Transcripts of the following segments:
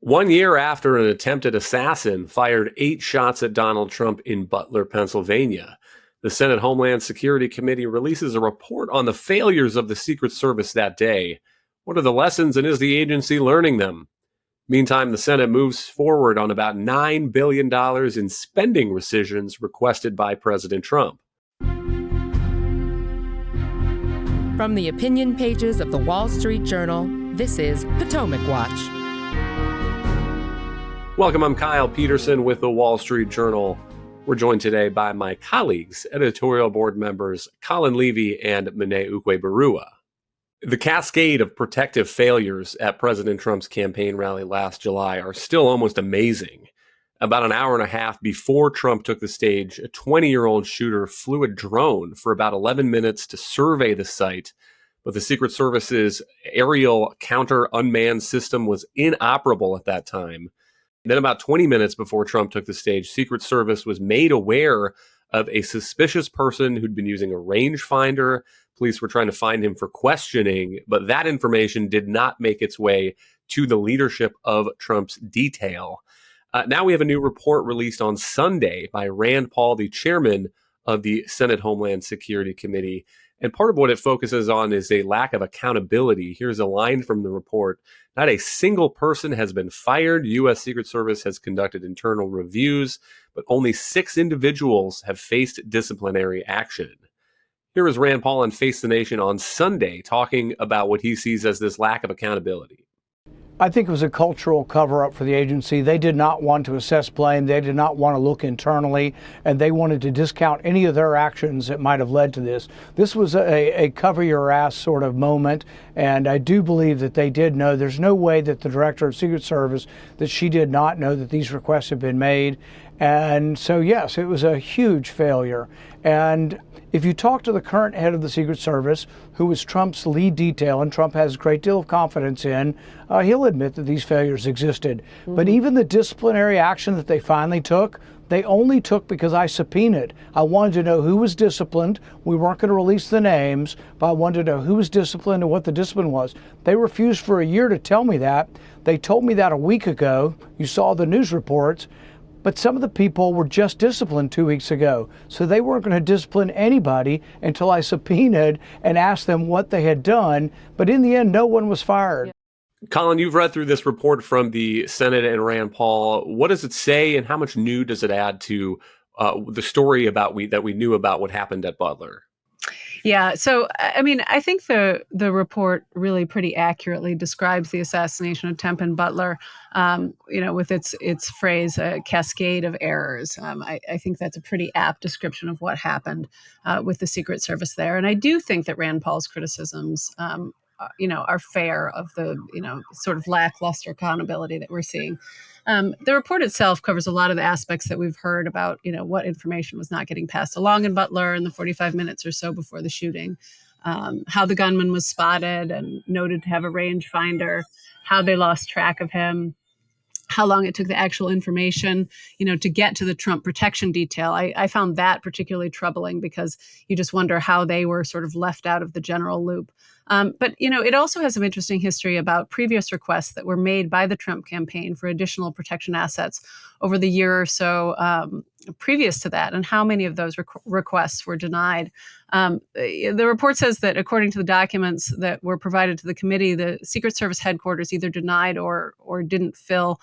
1 year after an attempted assassin fired 8 shots at Donald Trump in Butler, Pennsylvania, the Senate Homeland Security Committee releases a report on the failures of the Secret Service that day. What are the lessons, and is the agency learning them? Meantime, the Senate moves forward on about $9 billion in spending rescissions requested by President Trump. From the opinion pages of the Wall Street Journal, this is Potomac Watch. Welcome, I'm Kyle Peterson with the Wall Street Journal. We're joined today by my colleagues, editorial board members Colin Levy and Mene Ukwe-Barua. The cascade of protective failures at President Trump's campaign rally last July are still almost amazing. About an hour and a half before Trump took the stage, a 20-year-old shooter flew a drone for about 11 minutes to survey the site, but the Secret Service's aerial counter-unmanned system was inoperable at that time. Then about 20 minutes before Trump took the stage, Secret Service was made aware of a suspicious person who'd been using a rangefinder. Police were trying to find him for questioning, but that information did not make its way to the leadership of Trump's detail. Now we have a new report released on Sunday by Rand Paul, the chairman of the Senate Homeland Security Committee. And part of what it focuses on is a lack of accountability. Here's a line from the report. Not a single person has been fired. U.S. Secret Service has conducted internal reviews, but only 6 individuals have faced disciplinary action. Here is Rand Paul on Face the Nation on Sunday talking about what he sees as this lack of accountability. I think it was a cultural cover-up for the agency. They did not want to assess blame. They did not want to look internally, and they wanted to discount any of their actions that might have led to this. This was a cover-your-ass sort of moment, and I do believe that they did know. There's no way that the director of Secret Service, that she did not know that these requests had been made. And so, yes, it was a huge failure. And if you talk to the current head of the Secret Service, who is Trump's lead detail, and Trump has a great deal of confidence in, he'll admit that these failures existed. Mm-hmm. But even the disciplinary action that they finally took, they only took because I subpoenaed. I wanted to know who was disciplined. We weren't going to release the names, but I wanted to know who was disciplined and what the discipline was. They refused for a year to tell me that. They told me that a week ago. You saw the news reports. But some of the people were just disciplined 2 weeks ago. So they weren't going to discipline anybody until I subpoenaed and asked them what they had done. But in the end, no one was fired. Colin, you've read through this report from the Senate and Rand Paul. What does it say, and how much new does it add to the story that we knew about what happened at Butler? Yeah. So, I mean, I think the report really pretty accurately describes the assassination attempt in Butler, with its phrase, a cascade of errors. I think that's a pretty apt description of what happened with the Secret Service there. And I do think that Rand Paul's criticisms, are fair of the, sort of lackluster accountability that we're seeing. The report itself covers a lot of the aspects that we've heard about, what information was not getting passed along in Butler in the 45 minutes or so before the shooting, how the gunman was spotted and noted to have a rangefinder, how they lost track of him, how long it took the actual information, to get to the Trump protection detail. I found that particularly troubling because you just wonder how they were sort of left out of the general loop. But it also has some interesting history about previous requests that were made by the Trump campaign for additional protection assets over the year or so previous to that, and how many of those requests were denied. The report says that according to the documents that were provided to the committee, the Secret Service headquarters either denied or didn't fill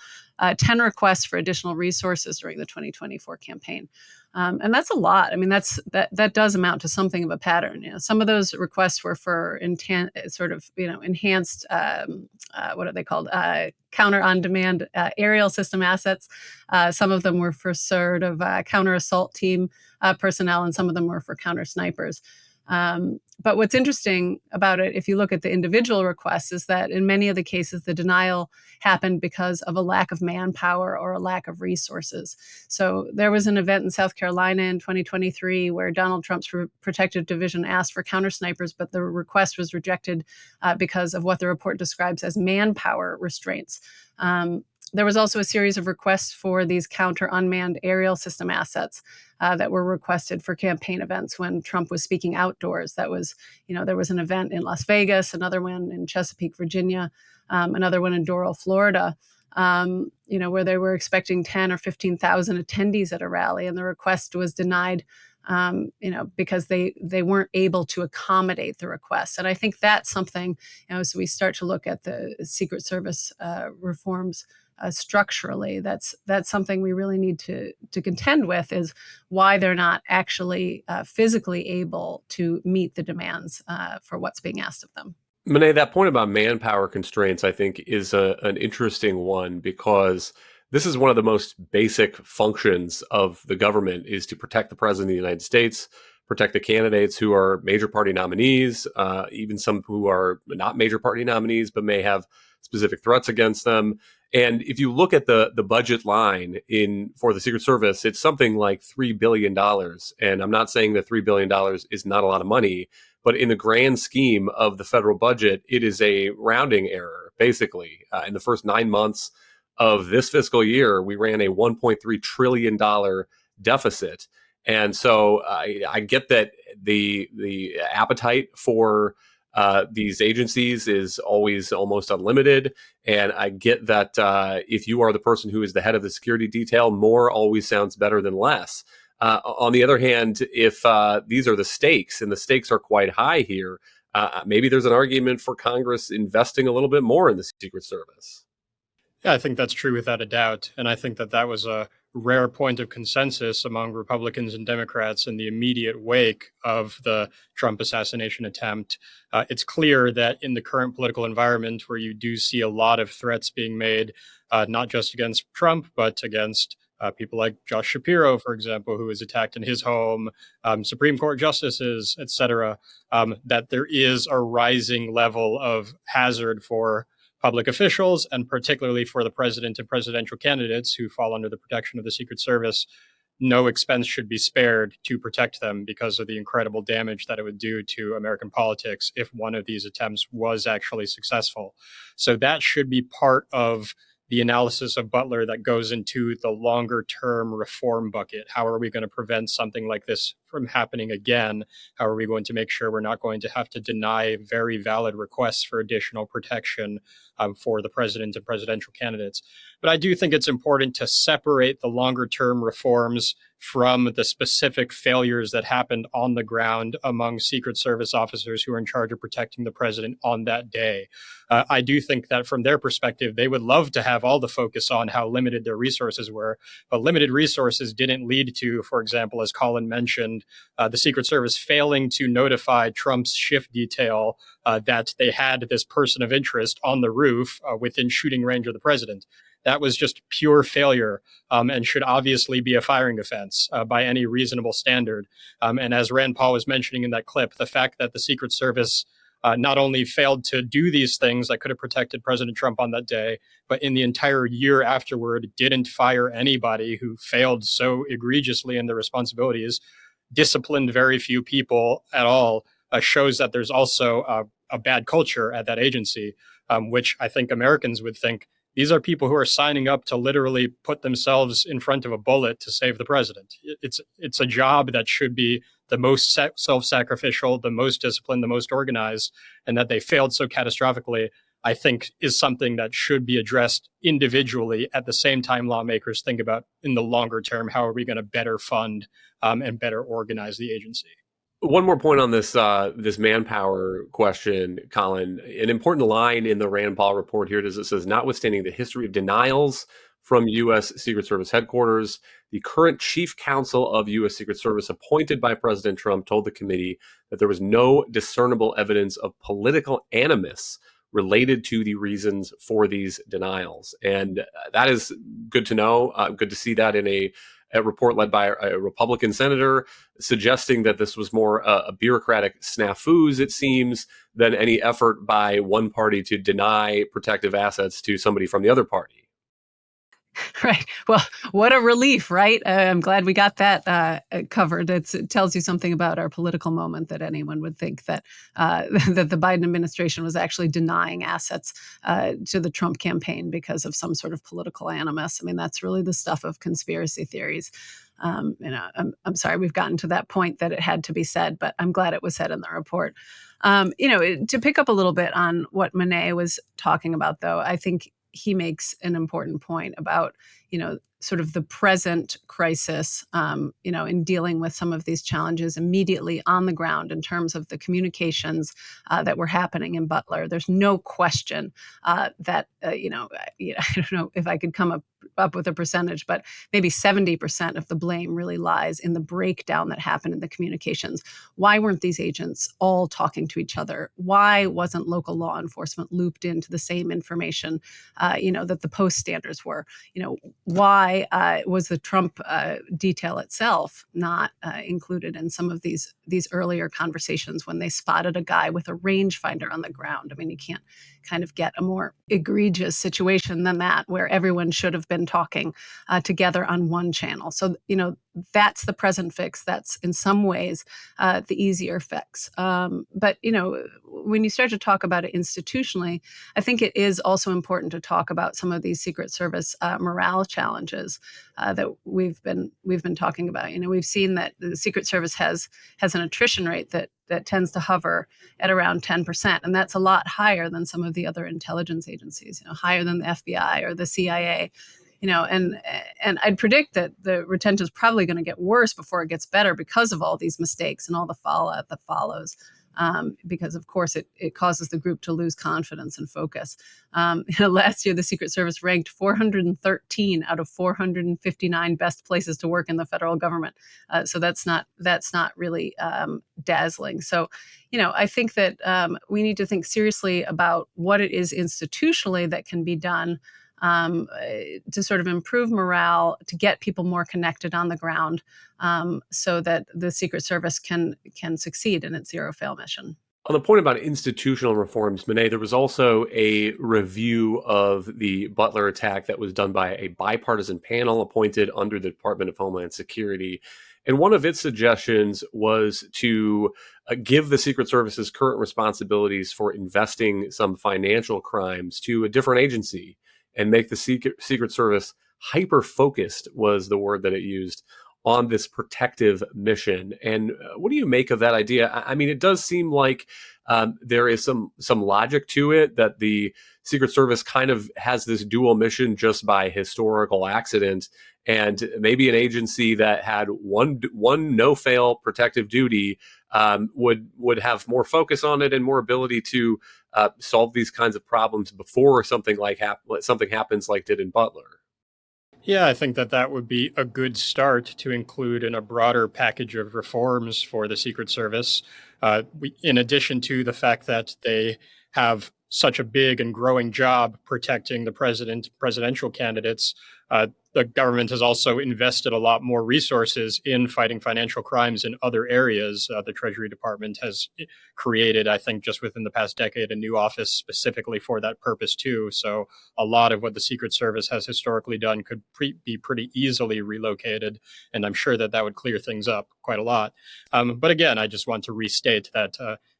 10 requests for additional resources during the 2024 campaign. And that's a lot. I mean, that does amount to something of a pattern. Some of those requests were for enhanced, what are they called? Counter-on-demand aerial system assets. Some of them were for sort of counter-assault team personnel, and some of them were for counter-snipers. But what's interesting about it, if you look at the individual requests, is that in many of the cases, the denial happened because of a lack of manpower or a lack of resources. So there was an event in South Carolina in 2023 where Donald Trump's protective division asked for counter snipers, but the request was rejected because of what the report describes as manpower restraints. There was also a series of requests for these counter unmanned aerial system assets that were requested for campaign events when Trump was speaking outdoors. That was, there was an event in Las Vegas, another one in Chesapeake, Virginia, another one in Doral, Florida. where they were expecting 10 or 15,000 attendees at a rally, and the request was denied, because they weren't able to accommodate the request. And I think that's something, as we start to look at the Secret Service reforms structurally, that's something we really need to contend with, is why they're not actually physically able to meet the demands for what's being asked of them. Monet, that point about manpower constraints, I think, is an interesting one, because this is one of the most basic functions of the government, is to protect the president of the United States, protect the candidates who are major party nominees, even some who are not major party nominees but may have specific threats against them. And if you look at the budget line for the Secret Service, it's something like $3 billion. And I'm not saying that $3 billion is not a lot of money, but in the grand scheme of the federal budget, it is a rounding error, basically. In the first 9 months of this fiscal year, we ran a $1.3 trillion deficit. And so I get that the appetite for these agencies is always almost unlimited. And I get that if you are the person who is the head of the security detail, more always sounds better than less. On the other hand, if these are the stakes, and the stakes are quite high here, maybe there's an argument for Congress investing a little bit more in the Secret Service. Yeah, I think that's true without a doubt. And I think that was a rare point of consensus among Republicans and Democrats in the immediate wake of the Trump assassination attempt. It's clear that in the current political environment, where you do see a lot of threats being made, not just against Trump, but against people like Josh Shapiro, for example, who was attacked in his home, Supreme Court justices, et cetera, that there is a rising level of hazard for public officials, and particularly for the president and presidential candidates who fall under the protection of the Secret Service. No expense should be spared to protect them, because of the incredible damage that it would do to American politics if one of these attempts was actually successful. So that should be part of the analysis of Butler that goes into the longer term reform bucket. How are we going to prevent something like this from happening again? How are we going to make sure we're not going to have to deny very valid requests for additional protection for the president and presidential candidates? But I do think it's important to separate the longer term reforms from the specific failures that happened on the ground among Secret Service officers who are in charge of protecting the president on that day. I do think that from their perspective, they would love to have all the focus on how limited their resources were, but limited resources didn't lead to, for example, as Colin mentioned, the Secret Service failing to notify Trump's shift detail that they had this person of interest on the roof within shooting range of the president. That was just pure failure, and should obviously be a firing offense by any reasonable standard. And as Rand Paul was mentioning in that clip, the fact that the Secret Service not only failed to do these things that could have protected President Trump on that day, but in the entire year afterward didn't fire anybody who failed so egregiously in their responsibilities, disciplined very few people at all, shows that there's also a bad culture at that agency, which I think Americans would think, these are people who are signing up to literally put themselves in front of a bullet to save the president. It's a job that should be the most self-sacrificial, the most disciplined, the most organized, and that they failed so catastrophically, I think, is something that should be addressed individually. At the same time, lawmakers think about, in the longer term, how are we going to better fund and better organize the agency? One more point on this this manpower question, Colin. An important line in the Rand Paul report here is it says, notwithstanding the history of denials from U.S. Secret Service headquarters, the current chief counsel of U.S. Secret Service appointed by President Trump told the committee that there was no discernible evidence of political animus related to the reasons for these denials. And that is good to know. Good to see that in a report led by a Republican senator, suggesting that this was more a bureaucratic snafus, it seems, than any effort by one party to deny protective assets to somebody from the other party. Right. Well, what a relief, right? I'm glad we got that covered. It tells you something about our political moment, that anyone would think that that the Biden administration was actually denying assets to the Trump campaign because of some sort of political animus. I mean, that's really the stuff of conspiracy theories. I'm sorry we've gotten to that point that it had to be said, but I'm glad it was said in the report. To pick up a little bit on what Monet was talking about, though, I think he makes an important point about, sort of the present crisis, in dealing with some of these challenges immediately on the ground in terms of the communications that were happening in Butler. There's no question that, I don't know if I could come up with a percentage, but maybe 70% of the blame really lies in the breakdown that happened in the communications. Why weren't these agents all talking to each other? Why wasn't local law enforcement looped into the same information, that the Post standards were? Why was the Trump detail itself not included in some of these earlier conversations when they spotted a guy with a rangefinder on the ground? I mean, you can't kind of get a more egregious situation than that, where everyone should have been talking together on one channel. So, that's the present fix. That's in some ways the easier fix. But, when you start to talk about it institutionally, I think it is also important to talk about some of these Secret Service morale challenges that we've been talking about. We've seen that the Secret Service has an attrition rate that tends to hover at around 10%, and that's a lot higher than some of the other intelligence agencies. Higher than the FBI or the CIA. And I'd predict that the retention is probably going to get worse before it gets better because of all these mistakes and all the fallout that follows. Because of course it causes the group to lose confidence and focus. Last year, the Secret Service ranked 413 out of 459 best places to work in the federal government. So that's not really dazzling. So, I think that we need to think seriously about what it is institutionally that can be done to sort of improve morale, to get people more connected on the ground, so that the Secret Service can succeed in its zero fail mission. On the point about institutional reforms, Monet, there was also a review of the Butler attack that was done by a bipartisan panel appointed under the Department of Homeland Security. And one of its suggestions was to give the Secret Service's current responsibilities for investing some financial crimes to a different agency and make the Secret Service hyper-focused, was the word that it used, on this protective mission. And what do you make of that idea? I mean, it does seem like there is some logic to it, that the Secret Service kind of has this dual mission just by historical accident, and maybe an agency that had one no-fail protective duty would have more focus on it and more ability to solve these kinds of problems before something happens like did in Butler. Yeah, I think that would be a good start to include in a broader package of reforms for the Secret Service. In addition to the fact that they have such a big and growing job protecting the presidential candidates, the government has also invested a lot more resources in fighting financial crimes in other areas. The Treasury Department has created, I think, just within the past decade, a new office specifically for that purpose, too. So a lot of what the Secret Service has historically done could be pretty easily relocated. And I'm sure that would clear things up quite a lot. But again, I just want to restate that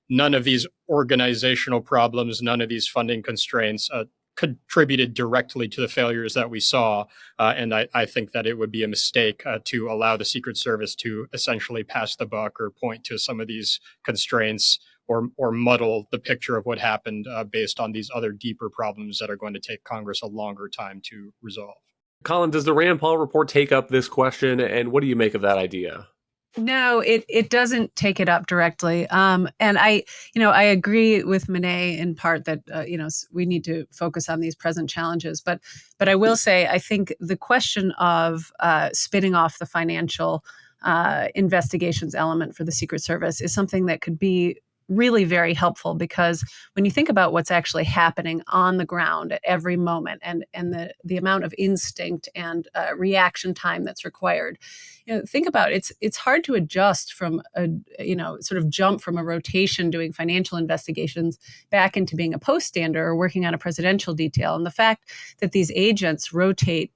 none of these organizational problems, none of these funding constraints contributed directly to the failures that we saw. And I think that it would be a mistake to allow the Secret Service to essentially pass the buck or point to some of these constraints or muddle the picture of what happened based on these other deeper problems that are going to take Congress a longer time to resolve. Colin, does the Rand Paul report take up this question, and what do you make of that idea? No, it doesn't take it up directly. And I agree with Monet in part that, we need to focus on these present challenges. But I will say, I think the question of spinning off the financial investigations element for the Secret Service is something that could be really very helpful, because when you think about what's actually happening on the ground at every moment and the amount of instinct and reaction time that's required, think about it. It's hard to adjust from sort of jump from a rotation doing financial investigations back into being a poststander or working on a presidential detail. And the fact that these agents rotate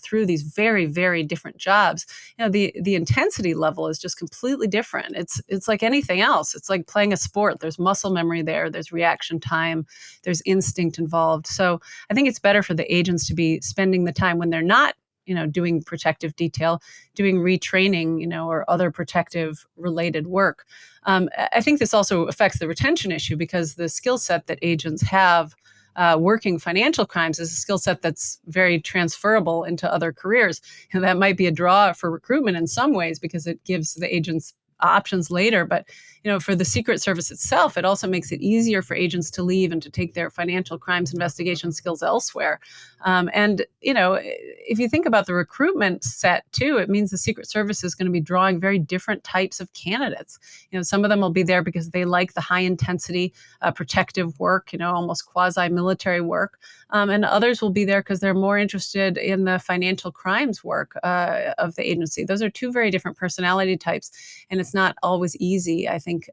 through these very, very different jobs, the intensity level is just completely different. It's like anything else. It's like playing a sport. There's muscle memory there. There's reaction time. There's instinct involved. So I think it's better for the agents to be spending the time when they're not doing protective detail, doing retraining, or other protective related work. I think this also affects the retention issue, because the skill set that agents have working financial crimes is a skill set that's very transferable into other careers. And that might be a draw for recruitment in some ways because it gives the agents options later. But for the Secret Service itself, it also makes it easier for agents to leave and to take their financial crimes investigation skills elsewhere. And if you think about the recruitment set too, it means the Secret Service is going to be drawing very different types of candidates. Some of them will be there because they like the high intensity protective work, almost quasi-military work. And others will be there because they're more interested in the financial crimes work of the agency. Those are two very different personality types. And it's not always easy, I think,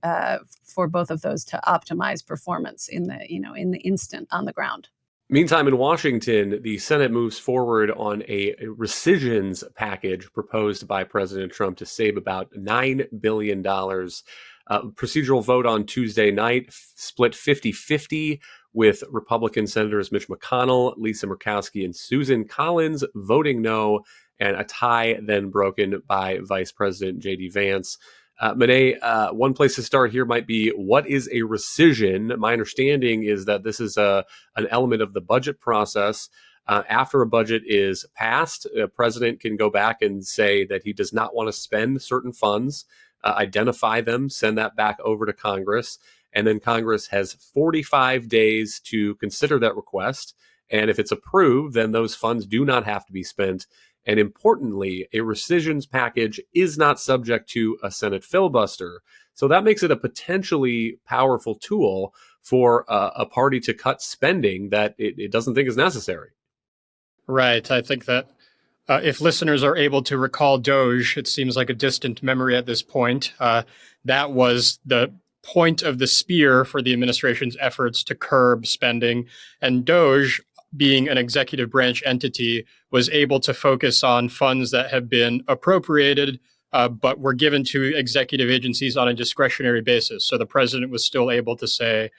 for both of those to optimize performance in the instant on the ground. Meantime, in Washington, the Senate moves forward on a rescissions package proposed by President Trump to save about $9 billion. Procedural vote on Tuesday night, split 50-50, with Republican Senators Mitch McConnell, Lisa Murkowski, and Susan Collins voting no, and a tie then broken by Vice President J.D. Vance. Monet, one place to start here might be, what is a rescission? My understanding is that this is an element of the budget process. After a budget is passed, a president can go back and say that he does not want to spend certain funds, identify them, send that back over to Congress, and then Congress has 45 days to consider that request. And if it's approved, then those funds do not have to be spent. And importantly, a rescissions package is not subject to a Senate filibuster. So that makes it a potentially powerful tool for a party to cut spending that it doesn't think is necessary. Right. I think that if listeners are able to recall Doge, it seems like a distant memory at this point. That was the point of the spear for the administration's efforts to curb spending. And Doge, being an executive branch entity, was able to focus on funds that have been appropriated, but were given to executive agencies on a discretionary basis. So the president was still able to say,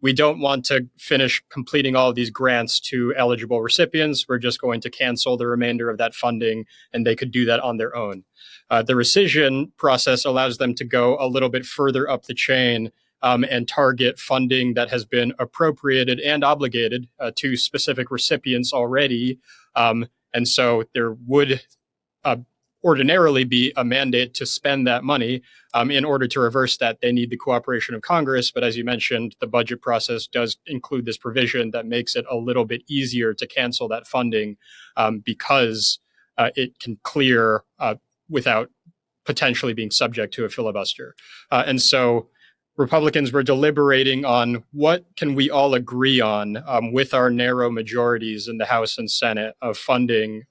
we don't want to finish completing all of these grants to eligible recipients. We're just going to cancel the remainder of that funding, and they could do that on their own. The rescission process allows them to go a little bit further up the chain and target funding that has been appropriated and obligated to specific recipients already. And so there would ordinarily be a mandate to spend that money. In order to reverse that, they need the cooperation of Congress. But as you mentioned, the budget process does include this provision that makes it a little bit easier to cancel that funding because it can clear without potentially being subject to a filibuster. And so Republicans were deliberating on what can we all agree on with our narrow majorities in the House and Senate of funding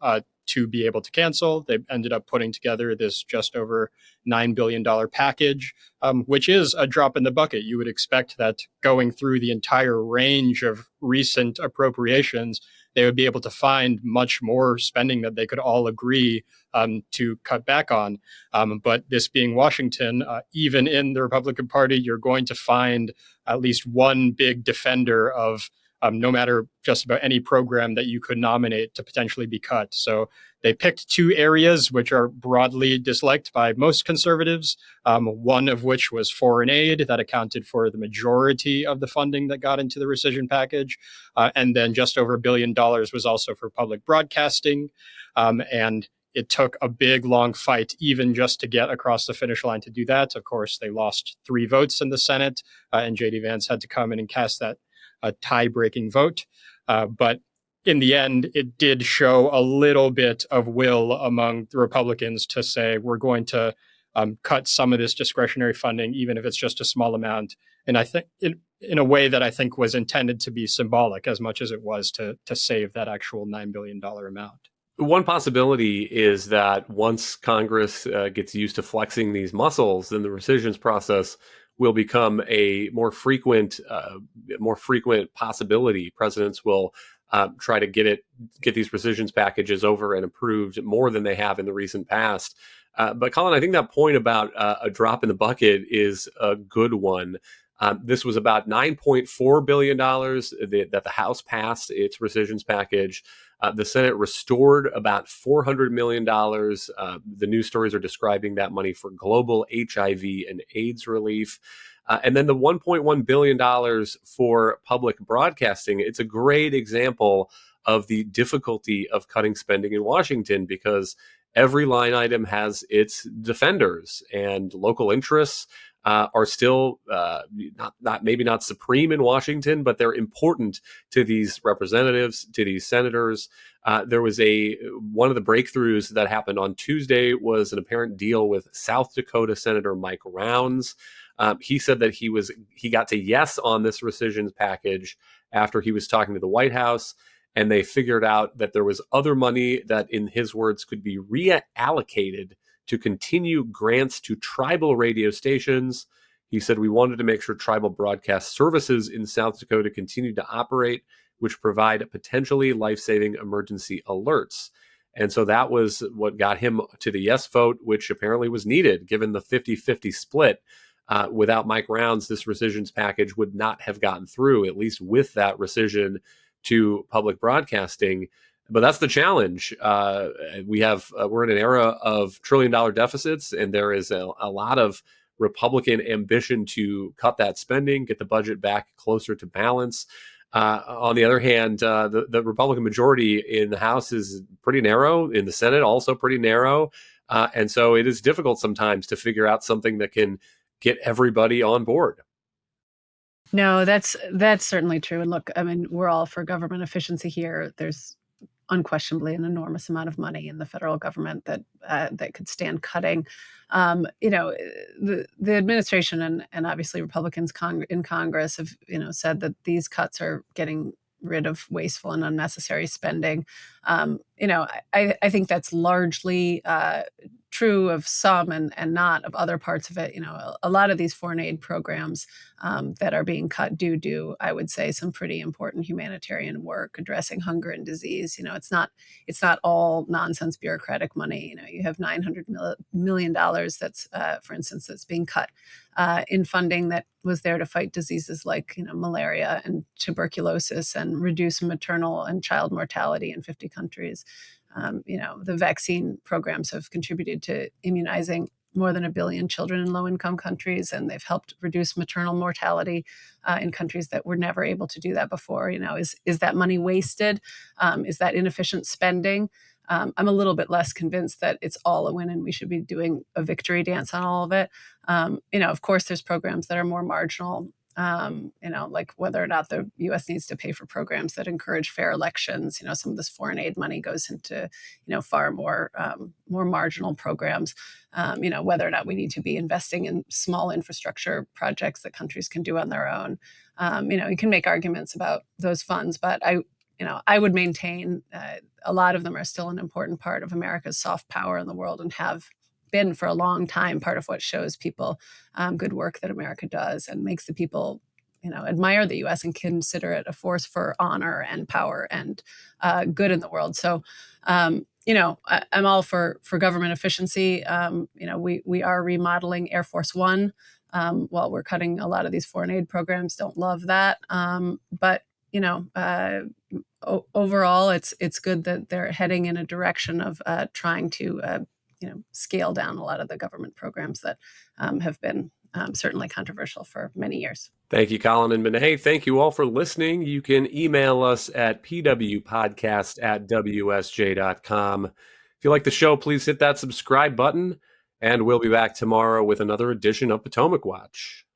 to be able to cancel. They ended up putting together this just over $9 billion package, which is a drop in the bucket. You would expect that going through the entire range of recent appropriations, they would be able to find much more spending that they could all agree to cut back on. But this being Washington, even in the Republican Party, you're going to find at least one big defender of no matter just about any program that you could nominate to potentially be cut. So they picked two areas which are broadly disliked by most conservatives, one of which was foreign aid that accounted for the majority of the funding that got into the rescission package. And then just over $1 billion was also for public broadcasting. And it took a big, long fight even just to get across the finish line to do that. Of course, they lost 3 votes in the Senate, and J.D. Vance had to come in and cast that a tie-breaking vote. But in the end, it did show a little bit of will among the Republicans to say, we're going to cut some of this discretionary funding, even if it's just a small amount. And I think in a way that I think was intended to be symbolic as much as it was to save that actual $9 billion amount. One possibility is that once Congress gets used to flexing these muscles, then the rescissions process will become a more frequent possibility. Presidents will try to get these rescissions packages over and approved more than they have in the recent past. But Colin, I think that point about a drop in the bucket is a good one. This was about $9.4 billion that the House passed its rescissions package. The Senate restored about $400 million. The news stories are describing that money for global HIV and AIDS relief. And then the $1.1 billion for public broadcasting, it's a great example of the difficulty of cutting spending in Washington, because every line item has its defenders, and local interests are still maybe not supreme in Washington, but they're important to these representatives, to these senators. There was one of the breakthroughs that happened on Tuesday was an apparent deal with South Dakota Senator Mike Rounds. He said that he got to yes on this rescissions package after he was talking to the White House, and they figured out that there was other money that, in his words, could be reallocated to continue grants to tribal radio stations. He said, we wanted to make sure tribal broadcast services in South Dakota continued to operate, which provide potentially life-saving emergency alerts. And so that was what got him to the yes vote, which apparently was needed given the 50-50 split. Without Mike Rounds, this rescissions package would not have gotten through, at least with that rescission to public broadcasting. But that's the challenge. We're in an era of trillion-dollar deficits, and there is a lot of Republican ambition to cut that spending, get the budget back closer to balance. On the other hand, the Republican majority in the House is pretty narrow, in the Senate also pretty narrow. And so it is difficult sometimes to figure out something that can get everybody on board. No, that's certainly true. And look, I mean, we're all for government efficiency here. There's unquestionably an enormous amount of money in the federal government that could stand cutting. The administration and obviously Republicans in Congress have said that these cuts are getting rid of wasteful and unnecessary spending. I think that's largely true of some and not of other parts of it. A lot of these foreign aid programs that are being cut do, I would say, some pretty important humanitarian work addressing hunger and disease. It's not all nonsense bureaucratic money. You have $900 million that's, for instance, that's being cut in funding that was there to fight diseases like malaria and tuberculosis and reduce maternal and child mortality in 50 countries. The vaccine programs have contributed to immunizing more than 1 billion children in low-income countries, and they've helped reduce maternal mortality in countries that were never able to do that before. Is that money wasted? Is that inefficient spending? I'm a little bit less convinced that it's all a win and we should be doing a victory dance on all of it. Of course, there's programs that are more marginal. Like whether or not the U.S. needs to pay for programs that encourage fair elections. Some of this foreign aid money goes into, far more marginal programs. Whether or not we need to be investing in small infrastructure projects that countries can do on their own. You can make arguments about those funds, but I would maintain a lot of them are still an important part of America's soft power in the world and have been for a long time part of what shows people good work that America does and makes the people, admire the U.S. and consider it a force for honor and power and good in the world. So, I'm all for government efficiency. We are remodeling Air Force One while we're cutting a lot of these foreign aid programs. Don't love that, but overall, it's good that they're heading in a direction of trying to scale down a lot of the government programs that have been certainly controversial for many years. Thank you, Colin and Benet. Thank you all for listening. You can email us at pwpodcast@wsj.com. If you like the show, please hit that subscribe button, and we'll be back tomorrow with another edition of Potomac Watch.